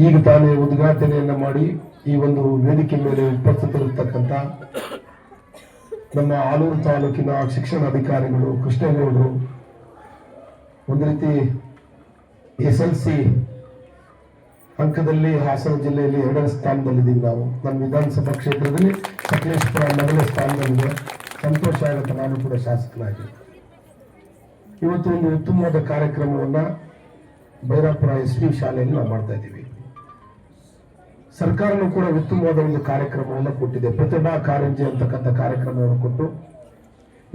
ಈಗ ತಾನೇ ಉದ್ಘಾಟನೆಯನ್ನ ಮಾಡಿ ಈ ಒಂದು ವೇದಿಕೆ ಮೇಲೆ ಉಪಸ್ಥಿತರಿರ್ತಕ್ಕಂಥ ನಮ್ಮ ಆಲೂರು ತಾಲೂಕಿನ ಶಿಕ್ಷಣಾಧಿಕಾರಿಗಳು ಕೃಷ್ಣೇಗೌಡರು, ಒಂದು ರೀತಿ SLC ಅಂಕದಲ್ಲಿ ಹಾಸನ ಜಿಲ್ಲೆಯಲ್ಲಿ 2ನೇ ಸ್ಥಾನದಲ್ಲಿದ್ದೀವಿ. ನಾವು ನಮ್ಮ ವಿಧಾನಸಭಾ ಕ್ಷೇತ್ರದಲ್ಲಿ ಸಕಲೇಶಪುರ ಮೊದಲನೇ ಸ್ಥಾನದಲ್ಲಿದೆ. ಸಂತೋಷ ಆಗುತ್ತೆ. ನಾನು ಕೂಡ ಶಾಸಕನಾಗಿ ಇವತ್ತು ಒಂದು ಉತ್ತಮವಾದ ಕಾರ್ಯಕ್ರಮವನ್ನ ಬೈರಾಪುರ SP ಶಾಲೆಯಲ್ಲಿ ನಾವು ಮಾಡ್ತಾ ಇದ್ದೀವಿ. ಸರ್ಕಾರನೂ ಕೂಡ ಉತ್ತಮವಾದ ಒಂದು ಕಾರ್ಯಕ್ರಮವನ್ನು ಕೊಟ್ಟಿದೆ. ಪ್ರತಿಭಾ ಕಾರಂಜಿ ಅಂತಕ್ಕಂಥ ಕಾರ್ಯಕ್ರಮವನ್ನು ಕೊಟ್ಟು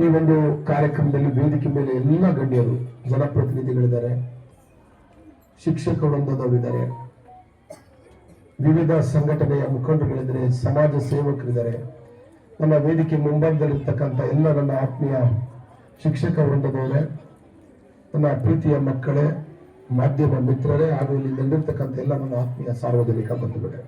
ಈ ಒಂದು ಕಾರ್ಯಕ್ರಮದಲ್ಲಿ ವೇದಿಕೆ ಮೇಲೆ ಎಲ್ಲ ಗಣ್ಯರು, ಜನಪ್ರತಿನಿಧಿಗಳಿದ್ದಾರೆ, ಶಿಕ್ಷಕ ವೃಂದದವರಿದ್ದಾರೆ, ವಿವಿಧ ಸಂಘಟನೆಯ ಮುಖಂಡರುಗಳಿದ್ದಾರೆ, ಸಮಾಜ ಸೇವಕರಿದ್ದಾರೆ. ನನ್ನ ವೇದಿಕೆ ಮುಂಭಾಗದಲ್ಲಿರ್ತಕ್ಕಂಥ ಎಲ್ಲ ನನ್ನ ಆತ್ಮೀಯ ಶಿಕ್ಷಕ ವೃಂದದವರೇ, ನನ್ನ ಪ್ರೀತಿಯ ಮಕ್ಕಳೇ, ಮಾಧ್ಯಮ ಮಿತ್ರರೇ, ಹಾಗೂ ಇಲ್ಲಿ ನೆಲೆದಿರ್ತಕ್ಕಂಥ ಎಲ್ಲ ನನ್ನ ಆತ್ಮೀಯ ಸಾರ್ವಜನಿಕ ಬಂಧುಗಳೇ,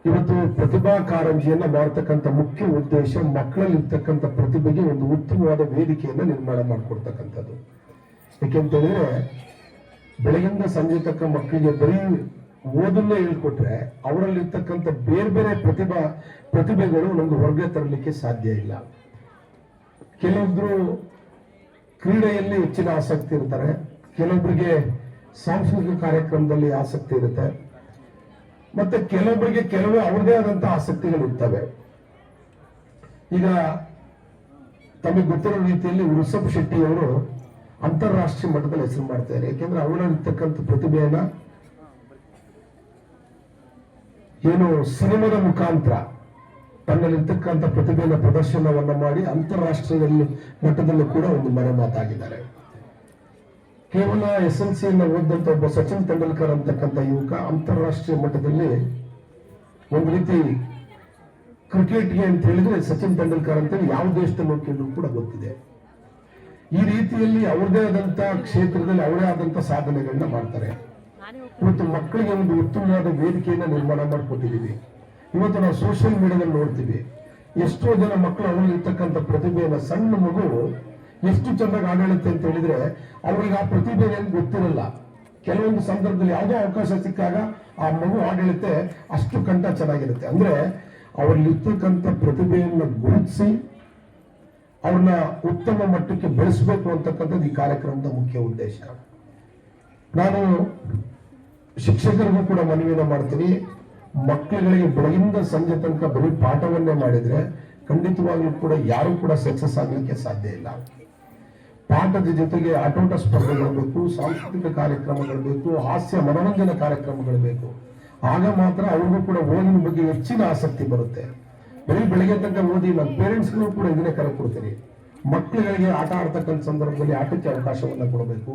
ಇವತ್ತು ಪ್ರತಿಭಾ ಕಾರಂಜಿಯನ್ನ ಮಾಡತಕ್ಕಂಥ ಮುಖ್ಯ ಉದ್ದೇಶ ಮಕ್ಕಳಲ್ಲಿ ಇರ್ತಕ್ಕಂಥ ಪ್ರತಿಭೆಗೆ ಒಂದು ಉತ್ತಮವಾದ ವೇದಿಕೆಯನ್ನ ನಿರ್ಮಾಣ ಮಾಡಿಕೊಡ್ತಕ್ಕಂಥದ್ದು. ಯಾಕೆಂತಂದ್ರೆ ಬೆಳಗಿಂದ ಸಂಜೆ ತಕ್ಕ ಮಕ್ಕಳಿಗೆ ಬರೀ ಓದನ್ನೇ ಹೇಳ್ಕೊಟ್ರೆ ಅವರಲ್ಲಿ ಇರ್ತಕ್ಕಂಥ ಬೇರೆ ಬೇರೆ ಪ್ರತಿಭೆಗಳು ನಮ್ಗೆ ಹೊರಗೆ ತರಲಿಕ್ಕೆ ಸಾಧ್ಯ ಇಲ್ಲ. ಕೆಲವೊಬ್ರು ಕ್ರೀಡೆಯಲ್ಲಿ ಹೆಚ್ಚಿನ ಆಸಕ್ತಿ ಇರ್ತಾರೆ, ಕೆಲವೊಬ್ಬರಿಗೆ ಸಾಂಸ್ಕೃತಿಕ ಕಾರ್ಯಕ್ರಮದಲ್ಲಿ ಆಸಕ್ತಿ ಇರುತ್ತೆ, ಮತ್ತೆ ಕೆಲವೊಬ್ಬರಿಗೆ ಕೆಲವೇ ಅವ್ರದೇ ಆದಂತಹ ಆಸಕ್ತಿಗಳು ಇರ್ತವೆ. ಈಗ ತಮಗೆ ಗೊತ್ತಿರೋ ರೀತಿಯಲ್ಲಿ ಋಷಭ್ ಶೆಟ್ಟಿ ಅವರು ಅಂತಾರಾಷ್ಟ್ರೀಯ ಮಟ್ಟದಲ್ಲಿ ಹೆಸರು ಮಾಡ್ತಾರೆ. ಯಾಕೆಂದ್ರೆ ಅವರಲ್ಲಿರ್ತಕ್ಕಂಥ ಪ್ರತಿಭೆಯನ್ನ ಏನು ಸಿನಿಮಾದ ಮುಖಾಂತರ ತನ್ನಲ್ಲಿರ್ತಕ್ಕಂಥ ಪ್ರತಿಭೆಯ ಪ್ರದರ್ಶನವನ್ನ ಮಾಡಿ ಅಂತಾರಾಷ್ಟ್ರೀಯ ಮಟ್ಟದಲ್ಲೂ ಕೂಡ ಒಂದು ಮನೆ ಮಾತಾಗಿದ್ದಾರೆ. ಕೇವಲ SLC ಓದಿದಂತ ಒಬ್ಬ ಸಚಿನ್ ತೆಂಡೂಲ್ಕರ್ ಅಂತಕ್ಕಂಥ ಯುವಕ ಅಂತಾರಾಷ್ಟ್ರೀಯ ಮಟ್ಟದಲ್ಲಿ ಒಂದು ರೀತಿ ಕ್ರಿಕೆಟ್ಗೆ ಅಂತ ಹೇಳಿದ್ರೆ ಸಚಿನ್ ತೆಂಡೂಲ್ಕರ್ ಅಂತೇಳಿ ಯಾವ ದೇಶದಲ್ಲಿ ಹೋಗಿದ್ರು ಕೂಡ ಗೊತ್ತಿದೆ. ಈ ರೀತಿಯಲ್ಲಿ ಅವ್ರದೇ ಆದಂತ ಕ್ಷೇತ್ರದಲ್ಲಿ ಅವರೇ ಆದಂತ ಸಾಧನೆಗಳನ್ನ ಮಾಡ್ತಾರೆ. ಇವತ್ತು ಮಕ್ಕಳಿಗೆ ಒಂದು ಉತ್ತಮವಾದ ವೇದಿಕೆಯನ್ನ ನಿರ್ಮಾಣ ಮಾಡಿಕೊಟ್ಟಿದ್ದೀವಿ. ಇವತ್ತು ನಾವು ಸೋಷಿಯಲ್ ಮೀಡಿಯಾದಲ್ಲಿ ನೋಡ್ತೀವಿ, ಎಷ್ಟೋ ಜನ ಮಕ್ಕಳು ಅವರಲ್ಲಿ ಇರ್ತಕ್ಕಂಥ ಪ್ರತಿಭೆಯನ್ನ, ಸಣ್ಣ ಮಗು ಎಷ್ಟು ಚೆನ್ನಾಗಿ ಆಡಳುತ್ತೆ ಅಂತ ಹೇಳಿದ್ರೆ ಅವ್ರಿಗೆ ಆ ಪ್ರತಿಭೆ ಏನು ಗೊತ್ತಿರಲ್ಲ. ಕೆಲವೊಂದು ಸಂದರ್ಭದಲ್ಲಿ ಯಾವುದೋ ಅವಕಾಶ ಸಿಕ್ಕಾಗ ಆ ಮಗು ಆಡಳುತ್ತೆ, ಅಷ್ಟು ಕಂಠ ಚೆನ್ನಾಗಿರುತ್ತೆ. ಅಂದ್ರೆ ಅವರಲ್ಲಿ ಇರ್ತಕ್ಕಂಥ ಪ್ರತಿಭೆಯನ್ನ ಗುರುತಿಸಿ ಅವ್ರನ್ನ ಉತ್ತಮ ಮಟ್ಟಕ್ಕೆ ಬೆಳೆಸಬೇಕು ಅಂತಕ್ಕಂಥದ್ದು ಈ ಕಾರ್ಯಕ್ರಮದ ಮುಖ್ಯ ಉದ್ದೇಶ. ನಾನು ಶಿಕ್ಷಕರಿಗೂ ಕೂಡ ಮನವಿಯನ್ನು ಮಾಡ್ತೀನಿ, ಮಕ್ಕಳುಗಳಿಗೆ ಬೆಳಗಿಂದ ಸಂಜೆ ತನಕ ಬರೀ ಪಾಠವನ್ನೇ ಮಾಡಿದ್ರೆ ಖಂಡಿತವಾಗ್ಲೂ ಕೂಡ ಯಾರು ಕೂಡ ಸಕ್ಸಸ್ ಆಗಲಿಕ್ಕೆ ಸಾಧ್ಯ ಇಲ್ಲ. ಪಾಠದ ಜೊತೆಗೆ ಆಟೋಟ ಸ್ಪರ್ಧೆಗಳು ಬೇಕು, ಸಾಂಸ್ಕೃತಿಕ ಕಾರ್ಯಕ್ರಮಗಳು ಬೇಕು, ಹಾಸ್ಯ ಮನೋರಂಜನೆ ಕಾರ್ಯಕ್ರಮಗಳು ಬೇಕು. ಆಗ ಮಾತ್ರ ಅವ್ರಿಗೂ ಕೂಡ ಓದಿನ ಬಗ್ಗೆ ಹೆಚ್ಚಿನ ಆಸಕ್ತಿ ಬರುತ್ತೆ. ಬರೀ ಬೆಳಗ್ಗೆ ತನಕ ಓದಿ, ನನ್ನ ಪೇರೆಂಟ್ಸ್ಗಳು ಕೂಡ ಇದನ್ನೇ ಕರೆ ಕೊಡ್ತೀನಿ, ಮಕ್ಕಳುಗಳಿಗೆ ಆಟ ಆಡ್ತಕ್ಕಂಥ ಸಂದರ್ಭದಲ್ಲಿ ಆಟಕ್ಕೆ ಅವಕಾಶವನ್ನ ಕೊಡಬೇಕು.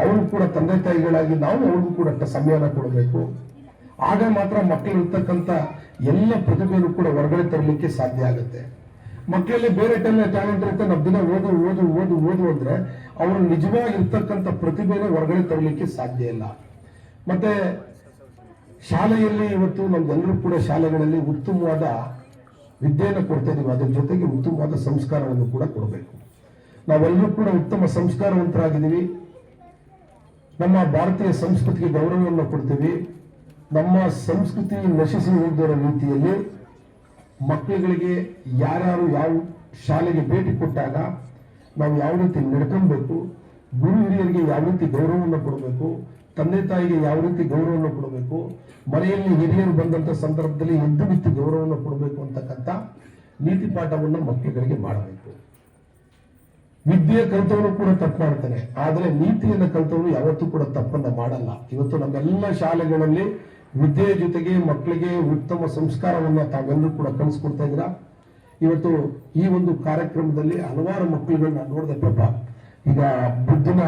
ಅವರು ಕೂಡ ತಂದೆ ತಾಯಿಗಳಾಗಿ ನಾವು ಅವ್ರಿಗೂ ಕೂಡ ಸಮಯನ ಕೊಡಬೇಕು. ಆಗ ಮಾತ್ರ ಮಕ್ಕಳು ಇರ್ತಕ್ಕಂಥ ಎಲ್ಲ ಪ್ರತಿಭೆಯನ್ನು ಕೂಡ ಹೊರಗಡೆ ತರಲಿಕ್ಕೆ ಸಾಧ್ಯ ಆಗುತ್ತೆ. ಮಕ್ಕಳಲ್ಲಿ ಬೇರೆ ಟ್ಯಾಲೆಂಟ್ ಇರುತ್ತೆ, ನಾವು ದಿನ ಓದು ಓದು ಓದು ಓದು ಅಂದ್ರೆ ಅವರು ನಿಜವಾಗಿ ಇರ್ತಕ್ಕಂಥ ಪ್ರತಿಭೆನ ಹೊರಗಡೆ ತರಲಿಕ್ಕೆ ಸಾಧ್ಯ ಇಲ್ಲ. ಮತ್ತೆ ಶಾಲೆಯಲ್ಲಿ ಇವತ್ತು ನಮ್ಗೆಲ್ಲರೂ ಕೂಡ ಶಾಲೆಗಳಲ್ಲಿ ಉತ್ತಮವಾದ ವಿದ್ಯೆಯನ್ನು ಕೊಡ್ತಾ ಇದೀವಿ, ಅದ್ರ ಜೊತೆಗೆ ಉತ್ತಮವಾದ ಸಂಸ್ಕಾರವನ್ನು ಕೂಡ ಕೊಡಬೇಕು. ನಾವೆಲ್ಲರೂ ಕೂಡ ಉತ್ತಮ ಸಂಸ್ಕಾರವಂತರಾಗಿದ್ದೀವಿ, ನಮ್ಮ ಭಾರತೀಯ ಸಂಸ್ಕೃತಿಗೆ ಗೌರವವನ್ನು ಕೊಡ್ತೀವಿ. ನಮ್ಮ ಸಂಸ್ಕೃತಿ ನಶಿಸಿ ಹೋಗಿರೋ ರೀತಿಯಲ್ಲಿ ಮಕ್ಕಳುಗಳಿಗೆ ಯಾರ್ಯಾರು ಯಾವ ಶಾಲೆಗೆ ಭೇಟಿ ಕೊಟ್ಟಾಗ ನಾವು ಯಾವ ರೀತಿ ನಡ್ಕೊಬೇಕು, ಗುರು ಹಿರಿಯರಿಗೆ ಯಾವ ರೀತಿ ಗೌರವವನ್ನು ಕೊಡಬೇಕು, ತಂದೆ ತಾಯಿಗೆ ಯಾವ ರೀತಿ ಗೌರವವನ್ನು ಕೊಡಬೇಕು, ಮನೆಯಲ್ಲಿ ಹಿರಿಯರು ಬಂದಂತ ಸಂದರ್ಭದಲ್ಲಿ ಎದ್ದು ನಿಂತು ಗೌರವವನ್ನು ಕೊಡಬೇಕು ಅಂತಕ್ಕಂಥ ನೀತಿ ಪಾಠವನ್ನು ಮಕ್ಕಳುಗಳಿಗೆ ಮಾಡಬೇಕು. ವಿದ್ಯೆ ಕಲಿತವನು ಕೂಡ ತಪ್ಪು ಮಾಡ್ತಾನೆ, ಆದ್ರೆ ನೀತಿಯನ್ನು ಕಲಿತವನು ಯಾವತ್ತೂ ಕೂಡ ತಪ್ಪನ್ನ ಮಾಡಲ್ಲ. ಇವತ್ತು ನಮ್ಮೆಲ್ಲ ಶಾಲೆಗಳಲ್ಲಿ ವಿದ್ಯೆಯ ಜೊತೆಗೆ ಮಕ್ಕಳಿಗೆ ಉತ್ತಮ ಸಂಸ್ಕಾರವನ್ನ ತಾವೆಲ್ಲರೂ ಕೂಡ ಕಲಿಸ್ಕೊಡ್ತಾ ಇದ್ರ. ಇವತ್ತು ಈ ಒಂದು ಕಾರ್ಯಕ್ರಮದಲ್ಲಿ ಹಲವಾರು ಮಕ್ಕಳುಗಳನ್ನ ನೋಡಿದೆ. ಪಾಪ ಈಗ ಬುದ್ಧನ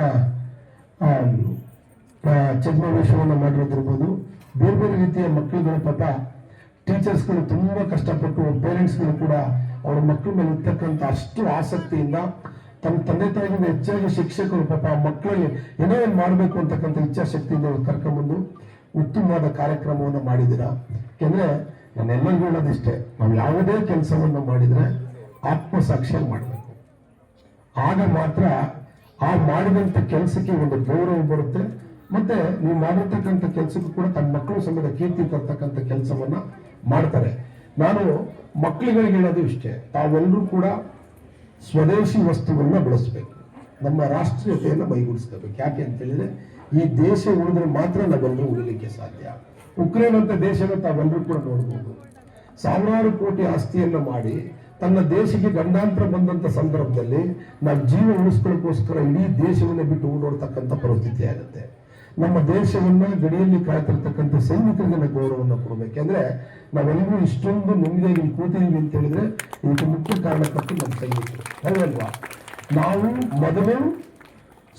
ಛದ್ಮವೇಷವನ್ನ ಮಾಡಿರೋದಿರ್ಬೋದು, ಬೇರೆ ಬೇರೆ ರೀತಿಯ ಮಕ್ಕಳುಗಳು ಪಾಪ ಟೀಚರ್ಸ್ಗಳು ತುಂಬಾ ಕಷ್ಟಪಟ್ಟು, ಪೇರೆಂಟ್ಸ್ಗಳು ಕೂಡ ಅವ್ರ ಮಕ್ಕಳ ಮೇಲೆ ಇರ್ತಕ್ಕಂಥ ಅಷ್ಟು ಆಸಕ್ತಿಯಿಂದ ತಮ್ಮ ತಂದೆ ತಾಯಿಗಿಂತ ಹೆಚ್ಚಾಗಿ ಶಿಕ್ಷಕರು ಪಾಪ ಮಕ್ಕಳಲ್ಲಿ ಏನೋ ಒಂದು ಮಾಡಬೇಕು ಅಂತಕ್ಕಂಥ ಇಚ್ಛಾಶಕ್ತಿಯಿಂದ ಕರ್ಕೊಂಡ್ಬಂದು ಉತ್ತಮವಾದ ಕಾರ್ಯಕ್ರಮವನ್ನು ಮಾಡಿದ್ದೀರಾ. ಯಾಕೆಂದ್ರೆ ನಾನೆಲ್ಲರಿಗೂ ಹೇಳೋದಿಷ್ಟೇ, ನಾವು ಯಾವುದೇ ಕೆಲಸವನ್ನು ಮಾಡಿದ್ರೆ ಆತ್ಮಸಾಕ್ಷಿಯಾಗಿ ಮಾಡಬೇಕು. ಆಗ ಮಾತ್ರ ಆ ಮಾಡಿದಂತ ಕೆಲಸಕ್ಕೆ ಒಂದು ಗೌರವ ಬರುತ್ತೆ. ಮತ್ತೆ ನೀವು ಮಾಡಿರ್ತಕ್ಕಂಥ ಕೆಲಸಕ್ಕೂ ಕೂಡ ತಮ್ಮ ಮಕ್ಕಳು ಸಮೇತ ಕೀರ್ತಿ ತರ್ತಕ್ಕಂಥ ಕೆಲಸವನ್ನ ಮಾಡ್ತಾರೆ. ನಾನು ಮಕ್ಕಳುಗಳಿಗೆ ಹೇಳೋದು ಇಷ್ಟೇ, ತಾವೆಲ್ಲರೂ ಕೂಡ ಸ್ವದೇಶಿ ವಸ್ತುವನ್ನ ಬಳಸಬೇಕು, ನಮ್ಮ ರಾಷ್ಟ್ರೀಯತೆಯನ್ನು ಮೈಗೂಡಿಸ್ಕೋಬೇಕು. ಯಾಕೆ ಅಂತ ಹೇಳಿದ್ರೆ ಈ ದೇಶ ಉಳಿದ್ರೆ ಮಾತ್ರ ನಾವೆಲ್ಲರೂ ಉಳಿಲಿಕ್ಕೆ ಸಾಧ್ಯ. ಉಕ್ರೇನ್ ಅಂತ ದೇಶನ ತಾವೆಲ್ಲರೂ ಕೂಡ ನೋಡ್ಬೋದು. ಸಾವಿರಾರು ಕೋಟಿ ಆಸ್ತಿಯನ್ನ ಮಾಡಿ ತನ್ನ ದೇಶಕ್ಕೆ ಗಂಡಾಂತರ ಬಂದಂತ ಸಂದರ್ಭದಲ್ಲಿ ನಾವು ಜೀವ ಉಳಿಸ್ಕೊಳ್ಳೋಕ್ಕೋಸ್ಕರ ಇಡೀ ದೇಶವನ್ನೇ ಬಿಟ್ಟು ಓಡೋಡ್ತಕ್ಕಂಥ ಪರಿಸ್ಥಿತಿ ಆಗುತ್ತೆ. ನಮ್ಮ ದೇಶವನ್ನ ಗಡಿಯಲ್ಲಿ ಕಾಯ್ತಿರ್ತಕ್ಕಂಥ ಸೈನಿಕರಿಗೆ ನಾವು ಗೌರವವನ್ನು ಕೊಡಬೇಕೆಂದ್ರೆ ನಾವೆಲ್ಲರೂ ಇಷ್ಟೊಂದು ನೆಮ್ಮದಿಯಾಗಿ ಕೂತಿದೀವಿ ಅಂತ ಹೇಳಿದ್ರೆ ಇದಕ್ಕೆ ಮುಖ್ಯ ಕಾರಣಕ್ಕಂತೂ ನಮ್ಮ ಸೈನಿಕರು, ಹೌದಲ್ವಾ? ನಾವು ಮೊದಲು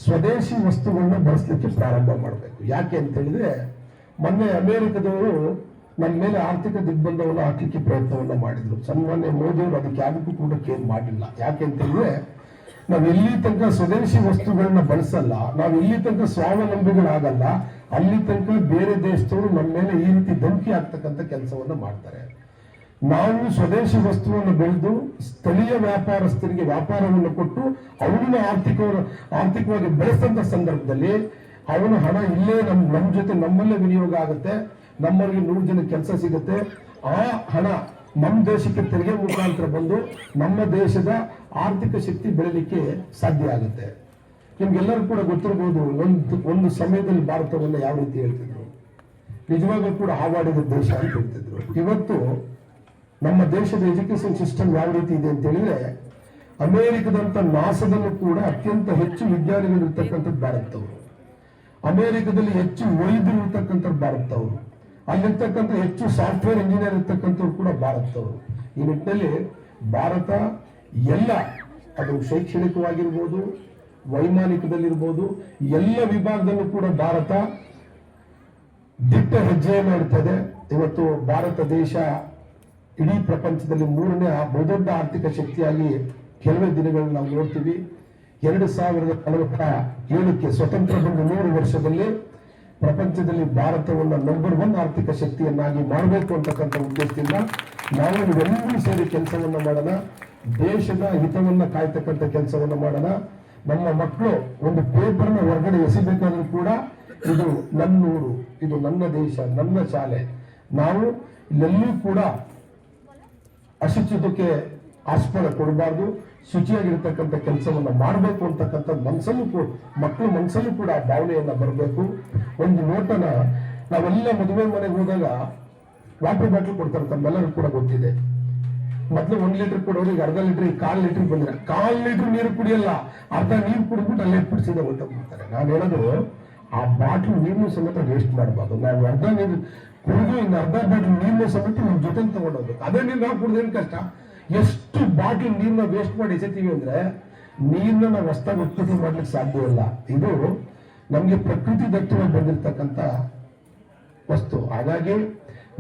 ಸ್ವದೇಶಿ ವಸ್ತುಗಳನ್ನ ಬಳಸಲಿಕ್ಕೆ ಪ್ರಾರಂಭ ಮಾಡಬೇಕು. ಯಾಕೆ ಅಂತ ಹೇಳಿದ್ರೆ ಮೊನ್ನೆ ಅಮೆರಿಕದವರು ನಮ್ಮ ಮೇಲೆ ಆರ್ಥಿಕ ದಿಗ್ಬಂಧವನ್ನು ಹಾಕಲಿಕ್ಕೆ ಪ್ರಯತ್ನವನ್ನ ಮಾಡಿದ್ರು. ಸನ್ಮಾನ್ಯ ಮೋದಿ ಅವರು ಅದಕ್ಕೆ ಯಾವುದಕ್ಕೂ ಕೂಡ ಕೇರ್ ಮಾಡಲಿಲ್ಲ. ಯಾಕೆ ಅಂತ ಹೇಳಿದ್ರೆ ನಾವು ಎಲ್ಲಿ ತನಕ ಸ್ವದೇಶಿ ವಸ್ತುಗಳನ್ನ ಬಳಸಲ್ಲ, ನಾವು ಎಲ್ಲಿ ತನಕ ಸ್ವಾವಲಂಬಿಗಳಾಗಲ್ಲ, ಅಲ್ಲಿ ತನಕ ಬೇರೆ ದೇಶದವರು ನಮ್ಮ ಮೇಲೆ ಈ ರೀತಿ ಧಮಕಿ ಆಗ್ತಕ್ಕಂಥ ಕೆಲಸವನ್ನ ಮಾಡ್ತಾರೆ. ನಾವು ಸ್ವದೇಶಿ ವಸ್ತುವನ್ನು ಬೆಳೆದು ಸ್ಥಳೀಯ ವ್ಯಾಪಾರಸ್ಥರಿಗೆ ವ್ಯಾಪಾರವನ್ನು ಕೊಟ್ಟು ಅವನ್ನ ಆರ್ಥಿಕವಾಗಿ ಬೆಳೆಸಂತ ಸಂದರ್ಭದಲ್ಲಿ ಅವನ ಹಣ ಇಲ್ಲೇ ನಮ್ಮ ಜೊತೆ ನಮ್ಮಲ್ಲೇ ವಿನಿಯೋಗ ಆಗುತ್ತೆ, ನಮ್ಮಲ್ಲಿ 100 ಜನ ಕೆಲಸ ಸಿಗುತ್ತೆ. ಆ ಹಣ ನಮ್ಮ ದೇಶಕ್ಕೆ ತೆರಿಗೆ ಮುಖಾಂತರ ಬಂದು ನಮ್ಮ ದೇಶದ ಆರ್ಥಿಕ ಶಕ್ತಿ ಬೆಳೆಯಲಿಕ್ಕೆ ಸಾಧ್ಯ ಆಗುತ್ತೆ. ನಿಮ್ಗೆಲ್ಲರೂ ಕೂಡ ಗೊತ್ತಿರಬಹುದು, ಒಂದು ಸಮಯದಲ್ಲಿ ಭಾರತವನ್ನು ಯಾವ ರೀತಿ ಹೇಳ್ತಿದ್ರು, ನಿಜವಾಗ್ಲೂ ಕೂಡ ಹಾವಾಡಿದ ದೇಶ ಅಂತ ಹೇಳ್ತಿದ್ರು. ಇವತ್ತು ನಮ್ಮ ದೇಶದ ಎಜುಕೇಶನ್ ಸಿಸ್ಟಮ್ ಯಾವ ರೀತಿ ಇದೆ ಅಂತ ಹೇಳಿದ್ರೆ ಅಮೆರಿಕದಂತ ನಾಸದಲ್ಲೂ ಕೂಡ ಅತ್ಯಂತ ಹೆಚ್ಚು ವಿಜ್ಞಾನಿಗಳು ಇರ್ತಕ್ಕಂಥದ್ದು ಭಾರತದವರು, ಅಮೆರಿಕದಲ್ಲಿ ಹೆಚ್ಚು ವೈದ್ಯರು ಇರ್ತಕ್ಕಂಥದ್ದು ಭಾರತದವರು, ಅಲ್ಲಿರ್ತಕ್ಕಂಥ ಹೆಚ್ಚು ಸಾಫ್ಟ್ವೇರ್ ಇಂಜಿನಿಯರ್ ಇರ್ತಕ್ಕಂಥವ್ರು ಕೂಡ ಭಾರತದವರು. ಈ ನಿಟ್ಟಿನಲ್ಲಿ ಭಾರತ ಎಲ್ಲ, ಅದು ಶೈಕ್ಷಣಿಕವಾಗಿರ್ಬೋದು, ವೈಮಾನಿಕದಲ್ಲಿರ್ಬೋದು, ಎಲ್ಲ ವಿಭಾಗದಲ್ಲೂ ಕೂಡ ಭಾರತ ದಿಟ್ಟ ಹೆಜ್ಜೆಯನ್ನು ಇಡ್ತದೆ. ಇವತ್ತು ಭಾರತ ದೇಶ ಇಡೀ ಪ್ರಪಂಚದಲ್ಲಿ 3ನೇ ಬಹುದೊಡ್ಡ ಆರ್ಥಿಕ ಶಕ್ತಿಯಾಗಿ ಕೆಲವೇ ದಿನಗಳಲ್ಲಿ ನಾವು ನೋಡ್ತೀವಿ. 2047ಕ್ಕೆ ಸ್ವತಂತ್ರ ಬಂದ 100 ವರ್ಷದಲ್ಲಿ ಪ್ರಪಂಚದಲ್ಲಿ ಭಾರತವನ್ನು ನಂಬರ್ 1 ಆರ್ಥಿಕ ಶಕ್ತಿಯನ್ನಾಗಿ ಮಾಡಬೇಕು ಅಂತಕ್ಕಂಥ ಉದ್ದೇಶದಿಂದ ನಾವು ಇವೆಲ್ಲರೂ ಸೇರಿ ಕೆಲಸವನ್ನ ಮಾಡೋಣ, ದೇಶದ ಹಿತವನ್ನ ಕಾಯ್ತಕ್ಕಂಥ ಕೆಲಸವನ್ನ ಮಾಡೋಣ. ನಮ್ಮ ಮಕ್ಕಳು ಒಂದು ಪೇಪರ್ನ ಹೊರಗಡೆ ಎಸಿಬೇಕಾದ್ರೂ ಕೂಡ ಇದು ನನ್ನೂರು, ಇದು ನನ್ನ ದೇಶ, ನನ್ನ ಶಾಲೆ, ನಾವು ಇಲ್ಲೆಲ್ಲೂ ಕೂಡ ಅಶುಚಿತಕ್ಕೆ ಆಸ್ಪದ ಕೊಡಬಾರ್ದು, ಶುಚಿಯಾಗಿರ್ತಕ್ಕಂಥ ಕೆಲಸವನ್ನ ಮಾಡಬೇಕು ಅಂತಕ್ಕಂಥ ಮಕ್ಕಳ ಮನಸ್ಸಲ್ಲೂ ಕೂಡ ಆ ಭಾವನೆಯನ್ನ ಬರಬೇಕು. ಒಂದು ನೋಟನ ನಾವೆಲ್ಲ ಮದುವೆ ಮನೆಗೆ ಹೋದಾಗ ವಾಟರ್ ಬಾಟಲ್ ಕೊಡ್ತಾರೆ, ತಮ್ಮೆಲ್ಲರೂ ಕೂಡ ಗೊತ್ತಿದೆ. ಮೊದಲು 1 ಲೀಟರ್ ಕೊಡೋರು ಈಗ ಅರ್ಧ ಲೀಟರ್, 1/4 ಲೀಟರ್ ಬಂದ್ರೆ 1/4 ಲೀಟರ್ ನೀರು ಕುಡಿಯಲ್ಲ, ಅರ್ಧ ನೀರು ಕುಡಿದ್ಬಿಟ್ಟು ಅಲ್ಲೇ ಬಿಡಿಸಿದ ಹೊಟ್ಟೋಗ್ಬಿಡ್ತಾರೆ. ನಾನು ಹೇಳೋದು ಆ ಬಾಟ್ಲು ನೀರನ್ನು ಸಮೇತ ವೇಸ್ಟ್ ಮಾಡಬಾರ್ದು. ನಾವು ಅರ್ಧ ನೀರು ಕುಡಿದು ಇನ್ನು ಅರ್ಧ ಬಾಟ್ಲು ನೀರನ್ನು ಸಮೇತ ನಮ್ಮ ಜೊತೆ ತಗೊಂಡೋಗ್ಬೇಕು. ಅದೇ ನೀರು ನಾವು ಕುಡಿದೇನು ಕಷ್ಟ, ಎಷ್ಟು ಬಾಟ್ಲ್ ನೀರನ್ನ ವೇಸ್ಟ್ ಮಾಡಿ ಎಸೆತೀವಿ ಅಂದ್ರೆ ನೀರನ್ನ ನಾವು ಹೊಸದಾಗಿ ಉತ್ಪತ್ತಿ ಮಾಡ್ಲಿಕ್ಕೆ ಸಾಧ್ಯ ಇಲ್ಲ. ಇದು ನಮ್ಗೆ ಪ್ರಕೃತಿ ದತ್ತವಾಗಿ ಬಂದಿರತಕ್ಕಂಥ ವಸ್ತು. ಹಾಗಾಗಿ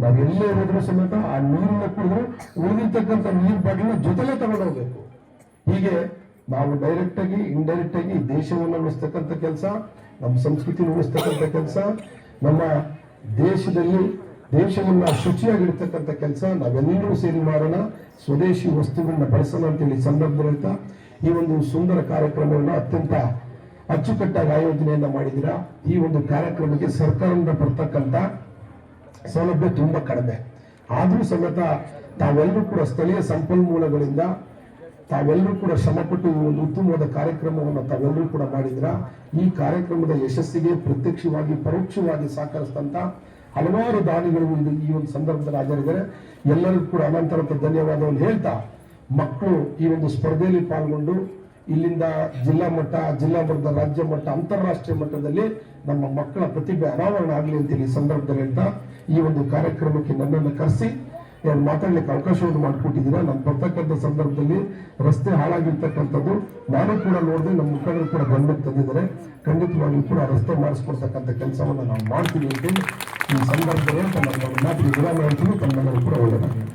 ನಾವೆಲ್ಲೇ ಹೋದ್ರೂ ಸಮೇತ ಆ ನೀರನ್ನ ಕುಡಿದ್ರೆ ಉಳಿದಿರ್ತಕ್ಕಂಥ ನೀರು ಬಾಟಲ್ನ ಜೊತೆಲೇ ತಗೊಂಡೋಗ್ಬೇಕು. ಹೀಗೆ ನಾವು ಡೈರೆಕ್ಟ್ ಆಗಿ ಇಂಡೈರೆಕ್ಟ್ ಆಗಿ ದೇಶವನ್ನು ಉಳಿಸ್ತಕ್ಕಂಥ ಕೆಲಸ, ನಮ್ಮ ಸಂಸ್ಕೃತಿ ಉಳಿಸ್ತಕ್ಕಂಥ ಕೆಲಸ, ನಮ್ಮ ದೇಶವನ್ನ ಶುಚಿಯಾಗಿರ್ತಕ್ಕಂಥ ಕೆಲಸ ನಾವೆಲ್ಲರೂ ಸೇರಿ ಮಾಡೋಣ, ಸ್ವದೇಶಿ ವಸ್ತುಗಳನ್ನ ಬಳಸೋಣ ಅಂತೇಳಿ ಸಂದರ್ಭದಲ್ಲಿ ಈ ಒಂದು ಸುಂದರ ಕಾರ್ಯಕ್ರಮವನ್ನು ಅತ್ಯಂತ ಅಚ್ಚುಕಟ್ಟಾಗಿ ಆಯೋಜನೆಯನ್ನ ಮಾಡಿದ್ದೀರಾ. ಈ ಒಂದು ಕಾರ್ಯಕ್ರಮಕ್ಕೆ ಸರ್ಕಾರದಿಂದ ಬರ್ತಕ್ಕಂಥ ಸೌಲಭ್ಯ ತುಂಬಾ ಕಡಿಮೆ, ಆದ್ರೂ ಸಮೇತ ತಾವೆಲ್ಲರೂ ಕೂಡ ಸ್ಥಳೀಯ ಸಂಪನ್ಮೂಲಗಳಿಂದ ತಾವೆಲ್ಲರೂ ಕೂಡ ಶ್ರಮಪಟ್ಟು ಈ ಒಂದು ಉತ್ತಮವಾದ ಕಾರ್ಯಕ್ರಮವನ್ನು ತಾವೆಲ್ಲರೂ ಕೂಡ ಮಾಡಿದ್ದೀರಾ. ಈ ಕಾರ್ಯಕ್ರಮದ ಯಶಸ್ಸಿಗೆ ಪ್ರತ್ಯಕ್ಷವಾಗಿ ಪರೋಕ್ಷವಾಗಿ ಸಹಕರಿಸಿದಂತ ಹಲವಾರು ದಾನಿಗಳು ಈ ಒಂದು ಸಂದರ್ಭದಲ್ಲಿ ಹಾಜರಿದ್ದಾರೆ. ಎಲ್ಲರಿಗೂ ಕೂಡ ಅನಂತರ ಧನ್ಯವಾದವನ್ನು ಹೇಳ್ತಾ, ಮಕ್ಕಳು ಈ ಒಂದು ಸ್ಪರ್ಧೆಯಲ್ಲಿ ಪಾಲ್ಗೊಂಡು ಇಲ್ಲಿಂದ ಜಿಲ್ಲಾ ಮಟ್ಟ, ಜಿಲ್ಲಾ ಮಟ್ಟದ ರಾಜ್ಯ ಮಟ್ಟ, ಅಂತಾರಾಷ್ಟ್ರೀಯ ಮಟ್ಟದಲ್ಲಿ ನಮ್ಮ ಮಕ್ಕಳ ಪ್ರತಿಭೆ ಅನಾವರಣ ಆಗಲಿ ಅಂತೇಳಿ ಈ ಸಂದರ್ಭದಲ್ಲಿ ಹೇಳ್ತಾ, ಈ ಒಂದು ಕಾರ್ಯಕ್ರಮಕ್ಕೆ ನನ್ನನ್ನು ಕರೆಸಿ ಮಾತಾಡ್ಲಿಕ್ಕೆ ಅವಕಾಶವನ್ನು ಮಾಡಿಕೊಟ್ಟಿದ್ದೀರಾ. ನಮ್ಮ ಬರ್ತಕ್ಕಂಥ ಸಂದರ್ಭದಲ್ಲಿ ರಸ್ತೆ ಹಾಳಾಗಿರ್ತಕ್ಕಂಥದ್ದು ನಾನು ಕೂಡ ನೋಡಿದೆ, ನಮ್ಮ ಮುಖಂಡರು ಕೂಡ ಗಮನಕ್ಕೆ ತಂದಿದ್ದಾರೆ. ಖಂಡಿತವಾಗಿಯೂ ಕೂಡ ರಸ್ತೆ ಮಾಡಿಸ್ಕೊಡ್ತಕ್ಕಂಥ ಕೆಲಸವನ್ನು ನಾವು ಮಾಡ್ತೀವಿ ಅಂತೇಳಿ ಈ ಸಂದರ್ಭದಲ್ಲಿ ತಮ್ಮ ಮಾತಿಗೆ ವಿರಾಮ ಹೇಳ್ತೀನಿ. ತಮ್ಮೆಲ್ಲರೂ ಕೂಡ ಒಳ್ಳೆಯದಾಗಿದೆ.